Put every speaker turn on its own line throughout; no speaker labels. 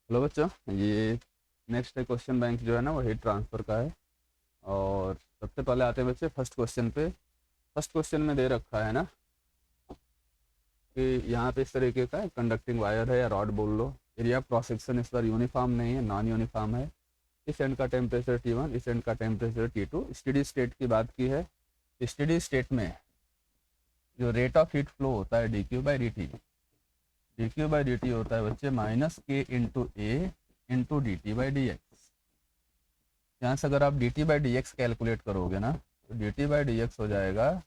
Hello बच्चों, ये next question bank जो है ना वो हीट ट्रांसफ़र का है। और सबसे पहले आते हैं बच्चे फर्स्ट क्वेश्चन पे। फर्स्ट क्वेश्चन में दे रखा है ना कि यहाँ पे इस तरीके का कंडक्टिंग वायर है या रॉड बोल लो। एरिया क्रॉस सेक्शन इस बार यूनिफॉर्म नहीं है, नॉन यूनिफॉर्म है। इस एंड का टेम्परेचर T1, इस एंड का टेम्परेचर T2। स्टेडी स्टेट की बात की है। स्टेडी स्टेट में जो रेट ऑफ हीट फ्लो होता है dQ/dt, dQ/dt होता है बच्चे -K × A × dT/dx। यहाँ से अगर आप dt/dx कैलकुलेट करोगे ना तो dt/dx हो जाएगा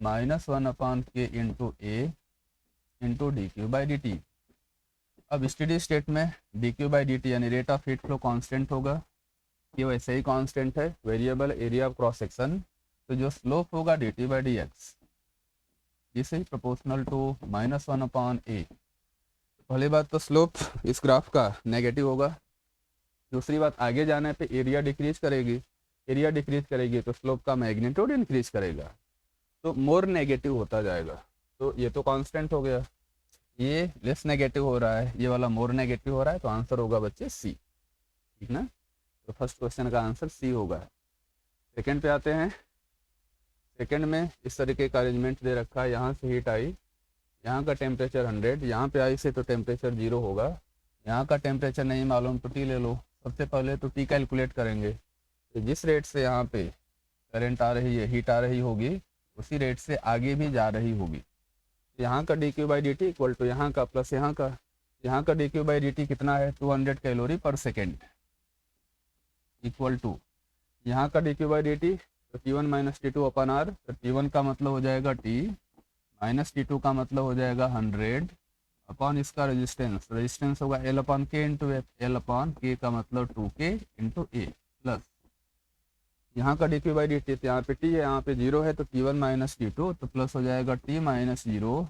-1/k × A × dQ/dt। अब स्टेडी स्टेट में dQ/dt यानी rate of heat flow constant होगा, ये वैसे ही कांस्टेंट है, variable area of cross section. तो जो स्लोप होगा dt/dx this is proportional to -1/A। पहली बात तो स्लोप इस ग्राफ का नेगेटिव होगा। दूसरी बात, आगे जाने पे एरिया डिक्रीज करेगी, एरिया डिक्रीज करेगी तो स्लोप का मैग्नीट्यूड इंक्रीज करेगा, तो मोर नेगेटिव होता जाएगा। तो ये तो कांस्टेंट हो गया, ये लेस नेगेटिव हो रहा है, ये वाला मोर नेगेटिव हो रहा है, तो आंसर होगा बच्चे सी। ठीक ना, तो फर्स्ट क्वेश्चन का आंसर सी होगा। सेकंड पे आते हैं। सेकंड में इस तरीके का अरेंजमेंट दे रखा है, यहाँ से हीट आई, यहाँ का टेम्परेचर 100, यहाँ पे आई से तो टेम्परेचर 0 होगा। यहाँ का टेम्परेचर नहीं मालूम तो टी ले लो। सबसे पहले तो टी कैलकुलेट करेंगे, तो जिस रेट से यहाँ पे करंट आ रही है, हीट आ रही होगी, उसी रेट से आगे भी जा रही होगी। यहाँ का dQ/dt इक्वल टू यहाँ का प्लस यहाँ का dQ/dt कितना है 200 कैलोरी पर सेकेंड इक्वल टू यहाँ का dQ/dt तो T1 - T2 अपन R। तो T1 का मतलब हो जाएगा T माइनस T2 का मतलब हो जाएगा 100 अपॉन इसका रेजिस्टेंस, रेजिस्टेंस होगा L/K इंटू एफ। L/K का मतलब 2K इंटू ए प्लस यहाँ का dQ/dt, तो यहाँ पे T है, यहाँ पे 0 है, तो T1 - T2 तो प्लस हो जाएगा T - 0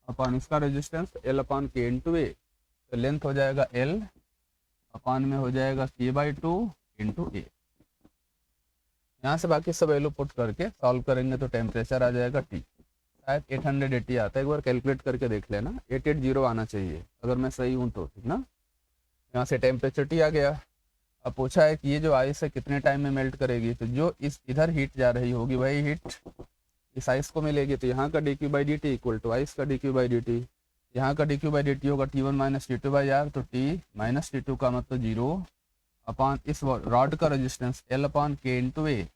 अपॉन इसका रेजिस्टेंस L/K इंटू ए। तो लेंथ हो जाएगा L अपॉन में हो जाएगा K/2 इंटू ए। यहाँ से बाकी सब वैल्यू पुट करके सॉल्व करेंगे तो टेम्परेचर आ जाएगा T, शायद 880 आता है, एक बार कैलकुलेट करके देख लेना। 880 आना चाहिए अगर मैं सही हूँ तो, ठीक ना। यहाँ से टेम्परेचर T आ गया। अब पूछा है कि ये जो आइस है कितने टाइम में मेल्ट करेगी, तो जो इस इधर हीट जा रही होगी वही हीट इस आइस को मिलेगी। तो यहाँ का dQ/dt इक्वल टू आइस का dQ/dt, यहाँ का dQ/dt होगा T1 - T2/R, तो T - T2 का मतलब 0 अपॉन इस रॉड का रेजिस्टेंस L/K इंटू ए।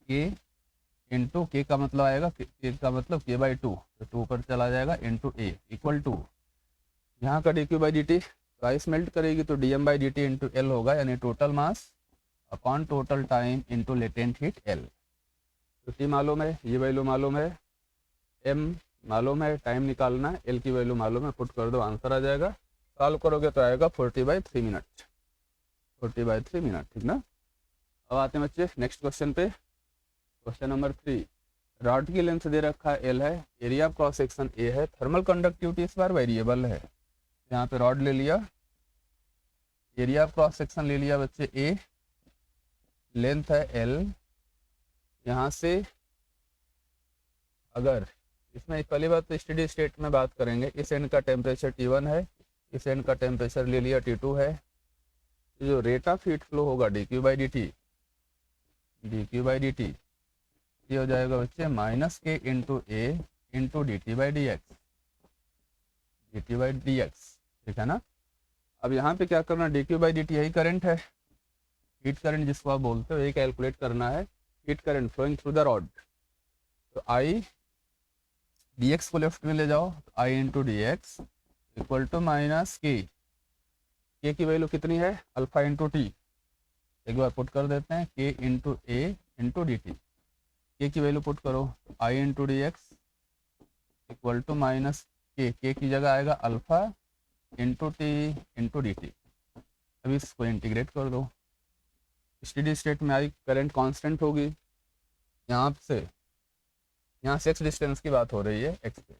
K इंटू के का मतलब आएगा, के का मतलब K/2, तो 2 पर चला जाएगा इंटू ए इक्वल टू यहाँ का dQ/dt, तो आइस मेल्ट करेगी तो dm/dt इंटू एल होगा, यानी total mass upon total time into latent heat L. तो टी मालूम है, ये वैल्यू मालूम है, एम मालूम है, टाइम निकालना है, एल की वैल्यू मालूम है, पुट कर दो आंसर आ जाएगा। सॉल्व करोगे तो आएगा 40/3 मिनट, 40/3 मिनट, ठीक ना। अब आते हैं बच्चे नेक्स्ट क्वेश्चन पे। क्वेश्चन नंबर 3, रॉड की लेंथ दे रखा है L है, area of cross section A है, थर्मल कंडक्टिविटी इस बार वेरिएबल है। यहाँ पे रॉड ले लिया, एरिया ऑफ क्रॉस सेक्शन ले लिया बच्चे A, लेंथ है L। यहाँ से अगर इसमें पहली बात तो स्टेडी स्टेट में बात करेंगे, इस एंड का टेम्परेचर T1 है, इस एंड का टेम्परेचर ले लिया T2 है। जो रेट ऑफ हीट फ्लो होगा dQ/dt, ये हो जाएगा बच्चे -K into A into dt/dx, ठीक है ना। अब यहाँ पे क्या करना, dQ/dt यही करंट है, हीट करंट जिसको आप बोलते हो, यही कैलकुलेट करना है, heat current flowing through the rod. तो I dx को लेफ्ट में ले जाओ, तो I into D X equal to -K। K की वैल्यू कितनी है, अल्फा इंटू टी, एक बार पुट कर देते हैं, K into A into D T. K की वैल्यू पुट करो, I into D X equal to -K की जगह आएगा alpha into T into D T. अभी इसको इंटीग्रेट कर दो। स्टेडी स्टेट में आई करंट कांस्टेंट होगी, यहाँ से x डिस्टेंस की बात हो रही है, x पे।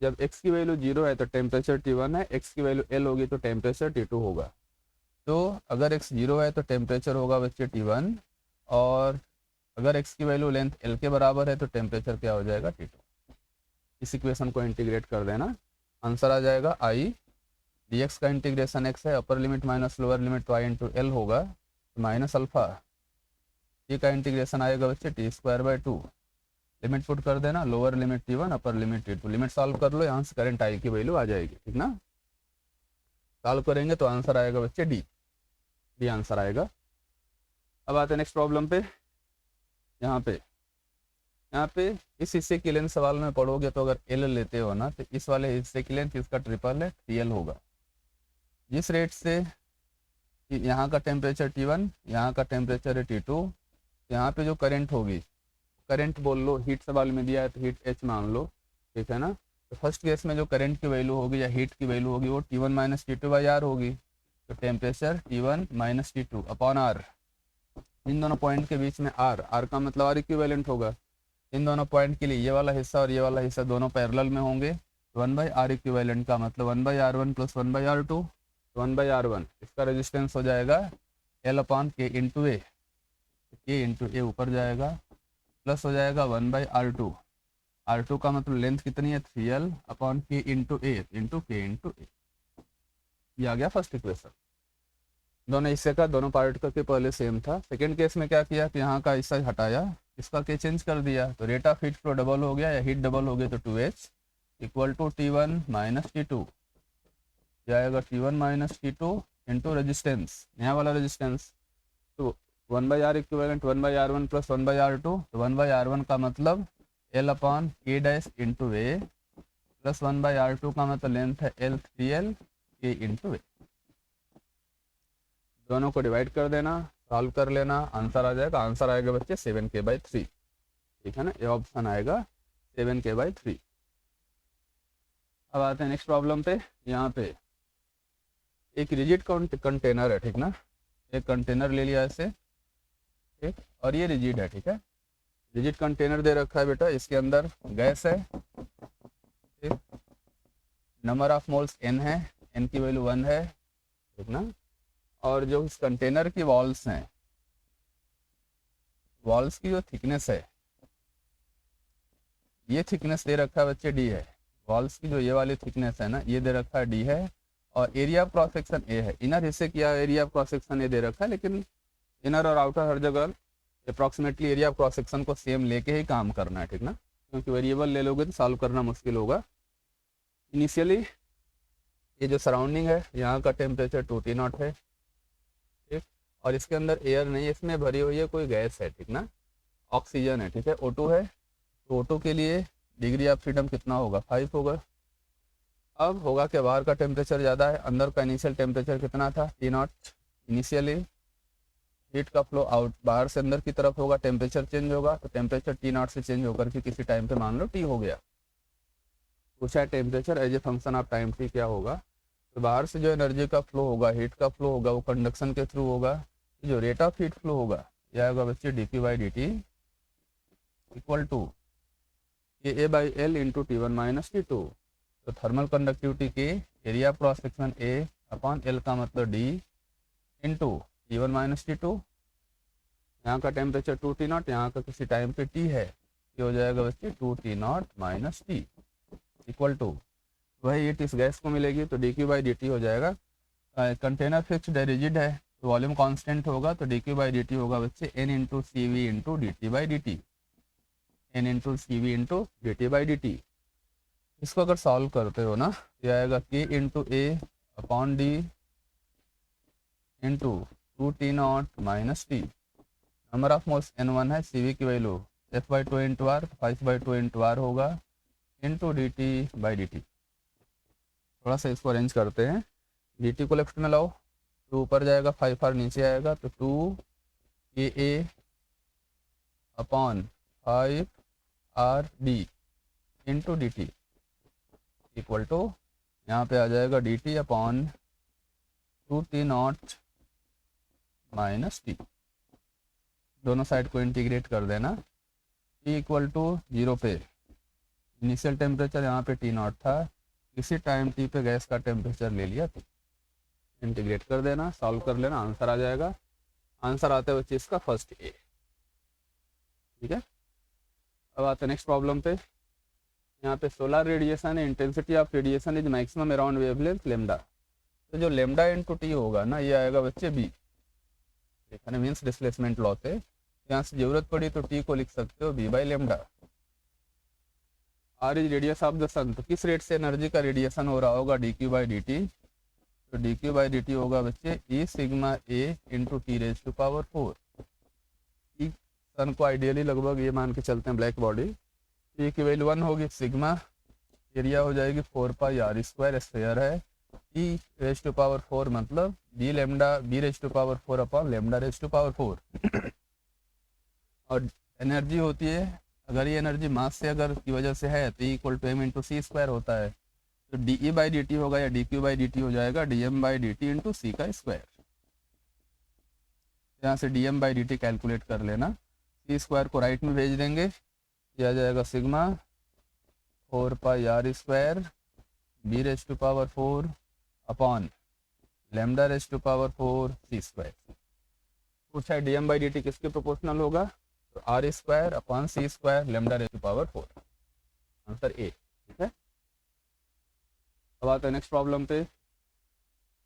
जब x की वैल्यू 0 है तो टेम्परेचर T1 है, x की वैल्यू L होगी तो टेम्परेचर T2 होगा। तो अगर x 0 है तो टेम्परेचर होगा बच्चे T1, और अगर x की वैल्यू लेंथ L के बराबर है तो टेम्परेचर क्या हो जाएगा T2। इस इक्वेशन को इंटीग्रेट कर देना, आंसर आ जाएगा I dx का इंटीग्रेशन x है, upper limit minus lower limit y into L होगा, तो माइनस अल्फा ये का इंटीग्रेशन आएगा बच्चे t²/2, लिमिट पुट कर देना, lower limit t1 upper limit t2, limit solve कर लो, यहाँ से करंट आई की वैल्यू आ जाएगी, ठीक ना। सॉल्व करेंगे तो आंसर आएगा बच्चे डी आंसर आएगा। अब आते हैं नेक्स्ट प्रॉब्लम पे। यहाँ पे इस हिस्से की लेंथ सवाल में पढ़ोगे तो अगर एल लेते हो ना, तो इस वाले हिस्से की लेंथ इसका ट्रिपल है, 3l होगा। जिस रेट से यहाँ का टेम्परेचर T1, यहाँ का टेम्परेचर है T2, यहाँ पे जो करंट होगी, करंट बोल लो, हीट सवाल में दिया है तो हीट H मान लो, ठीक है ना। तो फर्स्ट केस में जो करंट की वैल्यू होगी या हीट की वैल्यू होगी वो T1 माइनस T2/R होगी। तो temperature T1 minus T2 upon R, इन दोनों पॉइंट के बीच में R का मतलब R इक्विवेलेंट होगा। इन दोनों पॉइंट के लिए ये वाला हिस्सा और ये वाला हिस्सा दोनों पैरेलल में होंगे, 1/R इक्विवेलेंट का मतलब 1/R1 प्लस 1/R2, 1/R1 इसका रेजिस्टेंस हो जाएगा L/K इंटू ए, K इंटू ए ऊपर जाएगा, प्लस हो जाएगा 1/R2, R2 का मतलब लेंथ कितनी है 3l/K इंटू ए इंटू K इंटू ए। ये आ गया फर्स्ट इक्वेशन। दोनों हिस्से का दोनों पार्ट का के पहले सेम था। सेकेंड केस में क्या किया कि यहाँ का हिस्सा हटाया, इसका के चेंज कर दिया, तो rate of heat flow double हो गया या हीट डबल हो गया, तो 2H equal to T1 minus T2 जाएगा, T1 minus T2 into resistance, नया वाला रेजिस्टेंस, तो 1/R equivalent 1/R1 plus 1/R2, तो 1/R1 का मतलब L/K डैश इंटू ए प्लस 1/R2 का मतलब लेंथ है L 3l K इंटू ए। दोनों को डिवाइड कर देना, सॉल्व कर लेना, आंसर आ जाएगा। आंसर आएगा बच्चे 7K/3, ठीक है ना, ये ऑप्शन आएगा 7K/3। अब आते हैं नेक्स्ट प्रॉब्लम पे। यहाँ पे एक रिजिड कंटेनर है, ठीक ना, एक कंटेनर ले लिया ऐसे, ठीक, और ये रिजिड है, ठीक है। रिजिड कंटेनर दे रखा है बेटा, इसके अंदर गैस है, ठीक, नंबर ऑफ मोल्स n है, n की वैल्यू 1 है, ठीक ना। और जो इस कंटेनर की वॉल्स हैं, वॉल्स की जो थिकनेस है, ये थिकनेस दे रखा है बच्चे d है। वॉल्स की जो ये वाली थिकनेस है ना, ये दे रखा है d है, और area of cross section A है। इनर हिस्से किया area of cross section A दे रखा है, लेकिन इनर और आउटर हर जगह approximately area of cross section को सेम लेके ही काम करना है, ठीक ना, क्योंकि वेरिएबल ले लोगे तो सॉल्व करना मुश्किल होगा। इनिशियली ये जो सराउंडिंग है, यहाँ का टेम्परेचर 2T0 है, ठीक, और इसके अंदर एयर नहीं है, इसमें भरी हुई है कोई गैस है, ठीक ना, ऑक्सीजन है, ठीक है, O2 है। तो O2 के लिए डिग्री ऑफ फ्रीडम कितना होगा, 5 होगा। अब होगा कि बाहर का टेम्परेचर ज़्यादा है, अंदर का इनिशियल टेम्परेचर कितना था T0। इनिशियली हीट का फ्लो आउट बाहर से अंदर की तरफ होगा, टेम्परेचर चेंज होगा, तो टेम्परेचर T0 से चेंज होकर के किसी टाइम पे मान लो T हो गया। पूछा है temperature as a function of time T क्या होगा, तो बाहर से जो एनर्जी का फ्लो होगा, हीट का फ्लो होगा, वो कंडक्शन के थ्रू होगा। जो रेट ऑफ हीट फ्लो होगा यह होगा बच्चे dP/dt equal to A/L into T1 minus T2। तो थर्मल कंडक्टिविटी के area cross section A upon L का मतलब D into T1 minus T2। यहाँ का टेम्परेचर 2T0, यहाँ का किसी टाइम पे T है, ये हो जाएगा बच्चे 2T0 minus T equal to वही हीट इस गैस को मिलेगी, तो dQ/dt हो जाएगा। कंटेनर फिक्स्ड है, रिजिड है, तो वॉल्यूम कांस्टेंट होगा, तो dQ/dt होगा बच्चे n into CV into dt/dt, n into CV into dt/dt। इसको अगर सॉल्व करते हो ना, तो आएगा K into A upon D into 2T0 minus T। Number of moles N1 है, CV की value F/2 into R, 5/2 into R होगा इंटू dt/dt। थोड़ा सा इसको अरेंज करते हैं, dt को लेफ्ट में लाओ, 2 ऊपर जाएगा, 5R नीचे आएगा, तो 2KA upon 5RD into dt equal to यहाँ पे आ जाएगा dt upon 2T0 minus T। दोनों साइड को इंटीग्रेट कर देना, T इक्वल टू 0 पे इनिशियल टेम्परेचर यहाँ पे T0 था, इसी टाइम T पे गैस का टेम्परेचर ले लिया, तो इंटीग्रेट कर देना, सॉल्व कर लेना, आंसर आ जाएगा। आंसर आते हुए चीज़ का फर्स्ट ए, ठीक है। अब आते हैं नेक्स्ट प्रॉब्लम पे। यहाँ पे सोलर रेडिएशन है, intensity of radiation is maximum around wavelength lambda. तो जो लेमडा इंटू टी होगा ना, ये आएगा बच्चे बी, ठीक है ना, मीन्स डिस्प्लेसमेंट लॉ से यहाँ से जरूरत पड़ी तो टी को लिख सकते हो B by lambda. R is radius of the sun, तो किस रेट से एनर्जी का रेडिएशन हो रहा होगा, D Q by D T, तो D Q by D T होगा बच्चे E sigma A into T raise to power 4। E sun को आइडियली लगभग ये मान के चलते हैं ब्लैक बॉडी, ई की वैल्यू 1 होगी, सिग्मा एरिया हो जाएगी 4 पाई आर स्क्वायर, स्क्वायर है ई रेज टू पावर 4 मतलब B lambda B raise to power 4 upon lambda raise to power 4। और एनर्जी होती है, अगर ये एनर्जी मास से अगर की वजह से है तो equal to M into C square होता है, तो D E by D T होगा या D Q by D T हो जाएगा D M by D T into C का स्क्वायर। यहाँ से D M by D T calculate कर लेना, सी स्क्वायर को राइट में भेज देंगे, यह आ जाएगा sigma 4 pi R square B raise to power 4 upon lambda raise to power 4 C square. पूछा है D M by D T किसके प्रोपोर्शनल होगा, तो R square upon C square lambda raise to power 4, answer A, ठीक है। अब आते हैं नेक्स्ट प्रॉब्लम पे,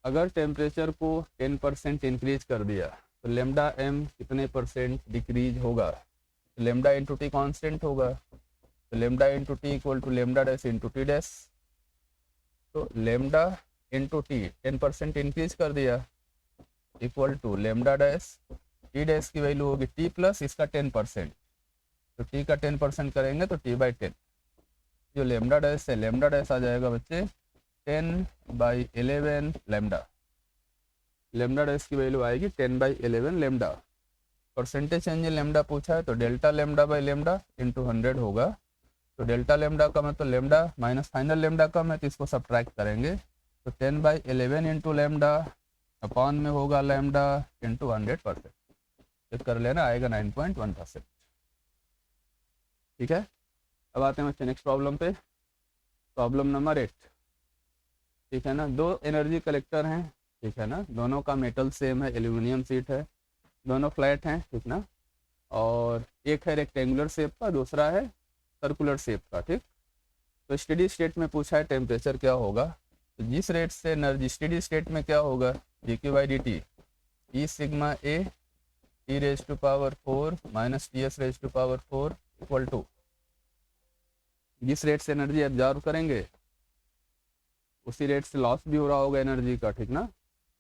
अगर टेम्परेचर को 10% इंक्रीज कर दिया तो लेमडा एम कितने परसेंट डिक्रीज होगा, तो लेमडा इंटू टी कॉन्स्टेंट होगा, तो lambda into T equal to lambda dash into T dash, तो लेमडा इंटू टी 10% इंक्रीज कर दिया equal to lambda dash, T dash की वैल्यू होगी टी प्लस इसका 10%, तो टी का 10% करेंगे तो टी बाई 10, जो लेमडा डैश है लेमडा डैश आ जाएगा बच्चे 10/11 लेमडा, लेमडा डैश की वैल्यू आएगी 10/11 lambda. Percentage change in lambda पूछा है तो delta lambda by lambda into 100 होगा, तो डेल्टा लेमडा कम है तो लेमडा माइनस फाइनल लेमडा कम है तो इसको सब्ट्रैक्ट करेंगे, तो 10/11 इंटू लेमडा अपॉन में होगा लेमडा इंटू 100%, चेक कर लेना आएगा 9.1%, ठीक है। अब आते हैं नेक्स्ट प्रॉब्लम पे, प्रॉब्लम नंबर 8, ठीक है ना, दो एनर्जी कलेक्टर हैं, ठीक है ना, दोनों का मेटल सेम है, एल्यूमिनियम शीट है, दोनों फ्लैट हैं, ठीक ना, और एक है रेक्टेंगुलर शेप का, दूसरा है सर्कुलर शेप का, ठीक। तो स्टेडी स्टेट में पूछा है टेम्परेचर क्या होगा, तो जिस रेट से एनर्जी स्टेडी स्टेट में क्या होगा, D Q by D T E sigma A T raise to power 4 minus T S raise to power 4 equal to, जिस रेट से एनर्जी एब्जॉर्व करेंगे उसी रेट से लॉस भी हो रहा होगा एनर्जी का, ठीक ना,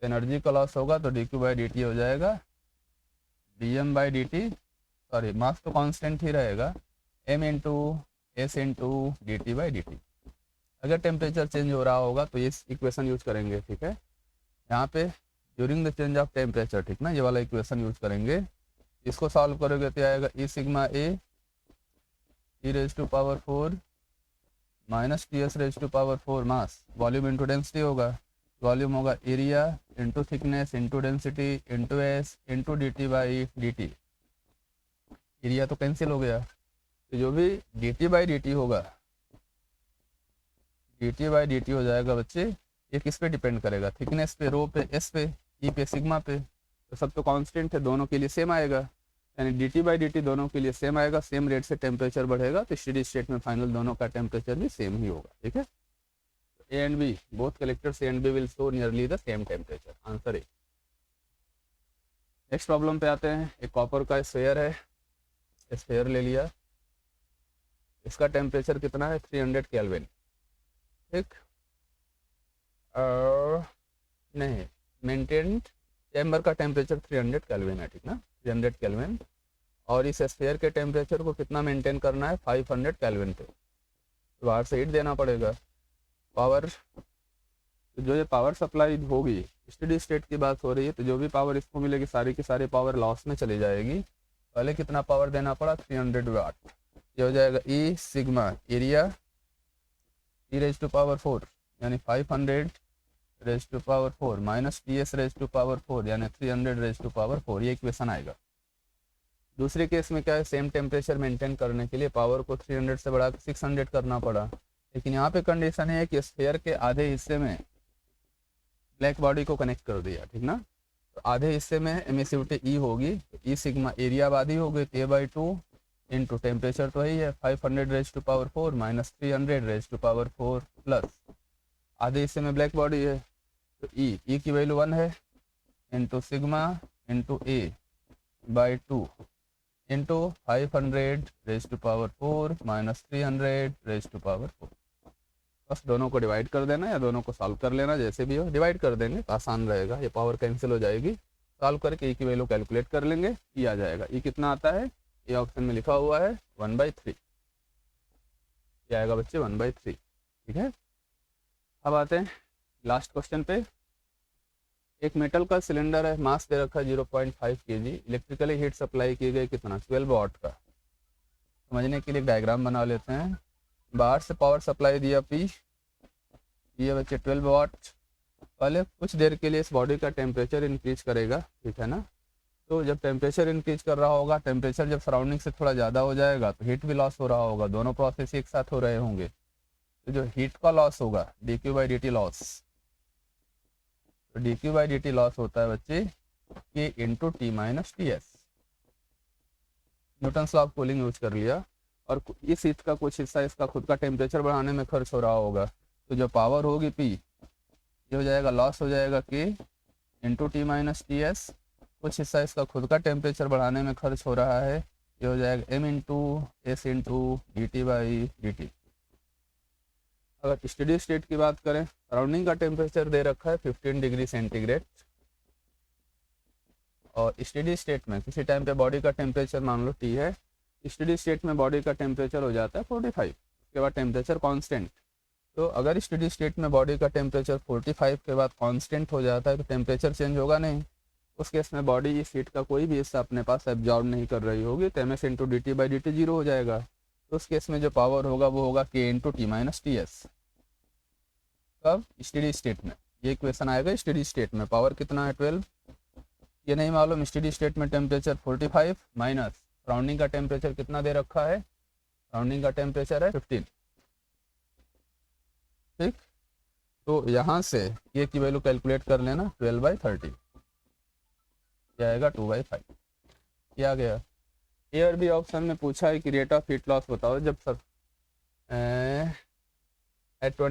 एनर्जी का लॉस होगा तो D Q by D T हो जाएगा D M by D T, sorry mass तो कांस्टेंट ही रहेगा, M into S into D T by D T. अगर टेम्परेचर चेंज हो रहा होगा तो ये इक्वेशन यूज करेंगे, ठीक है, यहाँ पे during the change of temperature, ठीक ना, ये वाला इक्वेशन यूज करेंगे, इसको सॉल्व करोगे तो आएगा E sigma A T raise to power 4 minus T S raise to power 4 mass, volume into density होगा, वॉल्यूम होगा area into thickness into density into S into D T by D T, area तो cancel हो गया, तो जो भी D T by D T होगा, D T by D T हो जाएगा बच्चे, ये किस पे डिपेंड करेगा, थिकनेस पे, रो पे, एस पे, ई पे, सिग्मा पे, तो सब तो कांस्टेंट है, दोनों के लिए सेम आएगा, यानी D T by D T दोनों के लिए सेम आएगा, सेम रेट से टेम्परेचर बढ़ेगा तो स्टेडी स्टेट में फाइनल दोनों का टेम्परेचर भी सेम ही होगा, ठीक है। A and B both collectors A and B will store nearly the same temperature, answer A. Next problem पे आते हैं, एक कॉपर का स्फेयर है, स्फेयर ले लिया, इसका टेम्परेचर कितना है 300 केल्विन, ठीक, नहीं मेंटेन्ड चैम्बर का टेम्परेचर 300 केल्विन है, ठीक ना, 300 केल्विन, और इस स्फीयर के टेम्परेचर को कितना मेंटेन करना है 500 केल्विन पे, तो बाहर से हीट देना पड़ेगा, पावर, तो जो ये पावर सप्लाई होगी स्टेडी स्टेट की बात हो रही है, तो जो भी पावर इसको मिलेगी सारी की सारी पावर लॉस में चली जाएगी, पहले कितना पावर देना पड़ा 300 वाट, ये हो जाएगा E sigma area T raise to power 4 यानी 500 raise to power 4 minus T S raise to power 4 यानी 300 रेज टू पावर 4, ये इक्वेशन आएगा। दूसरे केस में क्या है, सेम टेम्परेचर मेंटेन करने के लिए पावर को 300 से बढ़ा के 600 करना पड़ा, लेकिन यहाँ पे कंडीशन है कि स्फीयर के आधे हिस्से में ब्लैक बॉडी को कनेक्ट कर दिया, ठीक ना, तो आधे हिस्से में एमिसिविटी ई होगी, तो ई सिग्मा एरिया आबादी हो गई A/2 इंटू टेम्परेचर तो ही है 500 raise to power 4 minus 300 raise to power 4 plus आधे हिस्से में ब्लैक बॉडी है, तो ई की वैल्यू 1 है into sigma into A by 2 into 500 raise to power 4 minus 300 raise to power 4। बस दोनों को डिवाइड कर देना या दोनों को सॉल्व कर लेना, जैसे भी हो डिवाइड कर देंगे तो आसान रहेगा, ये पावर कैंसिल हो जाएगी। सॉल्व करके ई की वैल्यू कैलकुलेट कर लेंगे, ई आ जाएगा। ई कितना आता है, ये ऑप्शन में लिखा हुआ है 1/3, ये आएगा बच्चे 1/3। ठीक है, अब आते हैं लास्ट क्वेश्चन पे। एक मेटल का सिलेंडर है, मास दे रखा है 0.5 kg, इलेक्ट्रिकली हीट सप्लाई की गई कितना 12 वाट का। समझने के लिए डायग्राम बना लेते हैं। बाहर से पावर सप्लाई दिया P, ये बच्चे 12 वाट। पहले कुछ देर के लिए इस बॉडी का टेम्परेचर इंक्रीज करेगा, ठीक है ना। तो जब टेम्परेचर इंक्रीज कर रहा होगा, टेम्परेचर जब सराउंडिंग से थोड़ा ज़्यादा हो जाएगा तो हीट भी लॉस हो रहा होगा, दोनों प्रोसेस एक साथ हो रहे होंगे। तो जो हीट का लॉस होगा dQ/dt लॉस, तो dQ/dt लॉस होता है बच्चे K into T minus TS। Newton's law of cooling use कर लिया, और इस हीट का कुछ हिस्सा इसका खुद का टेम्परेचर बढ़ाने में खर्च हो रहा होगा। तो जो पावर होगी P, ये हो जाएगा लॉस हो जाएगा K into T minus TS। कुछ हिस्सा इसका खुद का टेम्परेचर बढ़ाने में खर्च हो रहा है, ये हो जाएगा M into S into dt/dt। अगर स्टेडी स्टेट की बात करें, सराउंडिंग का टेम्परेचर दे रखा है 15 डिग्री सेंटीग्रेड, और स्टेडी स्टेट में किसी टाइम पे बॉडी का टेम्परेचर मान लो T है, स्टेडी स्टेट में बॉडी का टेम्परेचर हो जाता है 45, उसके बाद टेम्परेचर कांस्टेंट। तो अगर स्टेडी स्टेट में बॉडी का टेम्परेचर 45 के बाद कांस्टेंट हो जाता है तो टेम्परेचर चेंज होगा नहीं। उस केस में बॉडी इस हीट का कोई भी हिस्सा अपने पास एब्जॉर्ब नहीं कर रही होगी, तो MS इंटू dt/dt 0 हो जाएगा। तो उस केस में जो पावर होगा वो होगा K into T minus TS। कब, स्टेडी स्टेट में। ये इक्वेशन आएगा स्टेडी स्टेट में। पावर कितना है 12, ये नहीं मालूम। स्टेडी स्टेट में टेम्परेचर 45 माइनस सराउंडिंग का टेम्परेचर कितना दे रखा है, सराउंडिंग का टेम्परेचर है 15। ठीक, तो यहाँ से ये की वैल्यू कैलकुलेट कर लेना, 12/30, ये आएगा 2/5। ये आ गया। ए और बी ऑप्शन में पूछा है कि रेट ऑफ हीट लॉस बताओ जब सर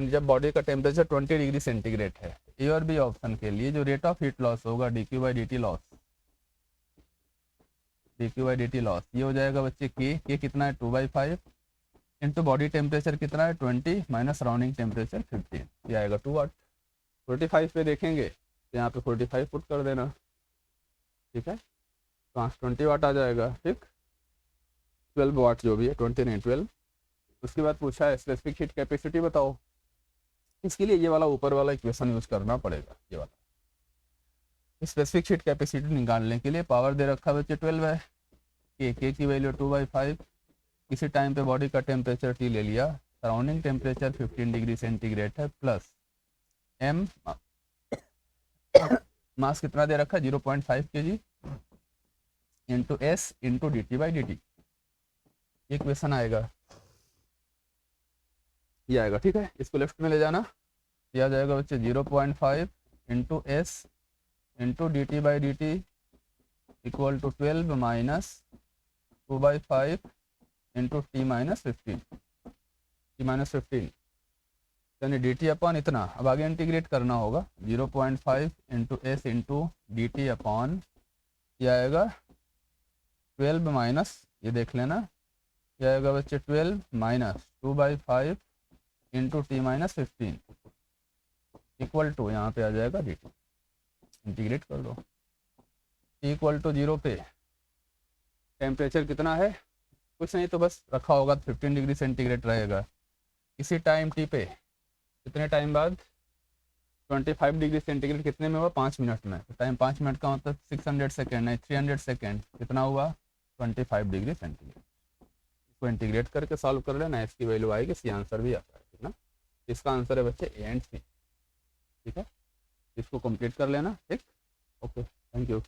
जब बॉडी का टेम्परेचर 20 डिग्री सेंटीग्रेड है। ए और बी ऑप्शन के लिए जो रेट ऑफ हीट लॉस होगा dQ/dt लॉस, dQ/dt लॉस ये हो जाएगा बच्चे K कितना है 2/5 इंटू बॉडी टेम्परेचर कितना है 20 माइनस सराउंडिंग टेम्परेचर 15, ये आएगा 2 वाट। 45 पे देखेंगे तो यहाँ पे 45 पुट कर देना, ठीक है, तो 20 वाट आ जाएगा। ठीक, 12 वाट जो भी है, 20 नहीं 12। उसके बाद पूछा है स्पेसिफिक हीट कैपेसिटी बताओ। इसके लिए ये वाला ऊपर वाला इक्वेशन यूज करना पड़ेगा, ये वाला। स्पेसिफिक हीट कैपेसिटी निकालने के लिए पावर दे रखा बच्चे 12 है, K की वैल्यू 2/5। किसी टाइम पे बॉडी का टेम्परेचर T ले लिया, सराउंडिंग टेम्परेचर 15 डिग्री सेंटीग्रेड है, प्लस M मास कितना दे रखा है 0.5 kg into S into dt/dt। ये क्वेश्चन आएगा, ये आएगा। ठीक है, इसको लेफ्ट में ले जाना, ये आ जाएगा बच्चे 0.5 into S into dt/dt equal to 12 minus 2/5 into T minus 15 यानी dt अपॉन इतना। अब आगे इंटीग्रेट करना होगा, 0.5 into S into dt upon, ये आएगा 12 माइनस, ये देख लेना, ये आएगा बच्चे 12 minus 2/5 into T minus 15 equal to, यहाँ पे आ जाएगा dt। इंटीग्रेट कर दो, T इक्वल टू 0 पे टेम्परेचर कितना है, कुछ नहीं तो बस रखा होगा 15 डिग्री सेंटीग्रेड रहेगा। इसी टाइम T पे कितने टाइम बाद 25 डिग्री सेंटीग्रेड कितने में हुआ, 5 मिनट में। तो टाइम 5 मिनट का मतलब 600 सेकेंड नहीं 300 सेकेंड, कितना हुआ 25 डिग्री सेंटीग्रेड। इसको इंटीग्रेट करके सॉल्व कर लेना, इसकी वैल्यू आएगी, सी आंसर भी आता है, ठीक ना। इसका आंसर है बच्चे A एंड C। ठीक है, इसको कंप्लीट कर लेना। ठीक, ओके, थैंक यू।